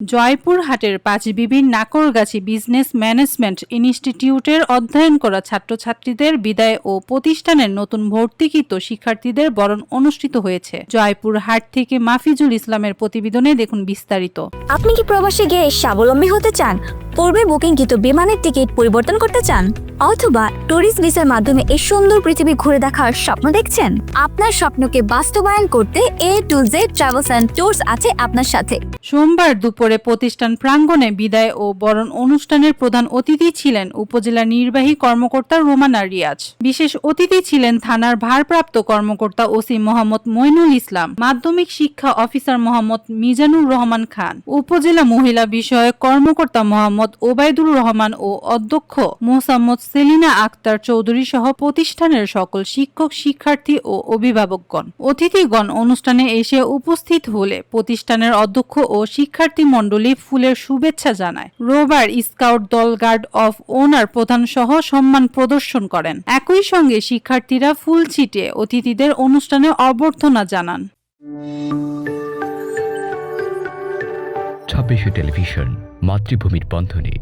জয়পুরহাটের পাঁচবিবির নাকরগাছি business management ইনস্টিটিউটের অধ্যয়ন করা ছাত্রছাত্রীদের বিদায় ও প্রতিষ্ঠানের নতুন ভর্তিকৃত শিক্ষার্থীদের বরণ অনুষ্ঠিত হয়েছে। জয়পুরহাট থেকে মাফিজুল ইসলামের প্রতিবেদনে দেখুন বিস্তারিত। আপনি কি প্রবাসে গিয়ে স্বাবলম্বী হতে চান? পূর্বে বুকিংকৃত বিমানের টিকিট পরিবর্তন করতে চান, অথবা ট্যুরিস্ট ভিসার মাধ্যমে এই সুন্দর পৃথিবী ঘুরে দেখার স্বপ্ন দেখছেন? আপনার স্বপ্নকে বাস্তবায়ন করতে A to Z travels and tours আছে আপনার সাথে। সোমবার দুপুরে প্রতিষ্ঠান প্রাঙ্গণে বিদায় ও বরণ অনুষ্ঠানের প্রধান অতিথি ছিলেন উপজেলা নির্বাহী কর্মকর্তা রোমানা রিয়াজ। বিশেষ অতিথি ছিলেন থানার ভারপ্রাপ্ত কর্মকর্তা ওসি মোহাম্মদ মইনুল ইসলাম, মাধ্যমিক শিক্ষা অফিসার মোহাম্মদ মিজানুর রহমান খান, উপজেলা মহিলা বিষয়ক কর্মকর্তা মোহাম্মদ ওবায়দুর রহমান ও অধ্যক্ষ মোসাম্মদ সেলিনা আক্তার চৌধুরী সহ প্রতিষ্ঠানের সকল শিক্ষক, শিক্ষার্থী ও অভিভাবকগণ। অতিথিগণ অনুষ্ঠানে এসে উপস্থিত হলে প্রতিষ্ঠানের অধ্যক্ষ ও শিক্ষার্থী মণ্ডলী ফুলের শুভেচ্ছা জানায়। রোববার স্কাউট দল গার্ড অফ অনার প্রধান সহ সম্মান প্রদর্শন করেন। একই সঙ্গে শিক্ষার্থীরা ফুল ছিটিয়ে অতিথিদের অনুষ্ঠানে অভ্যর্থনা জানান। 26 টেলিভিশন, মাতৃভূমির বন্ধনে।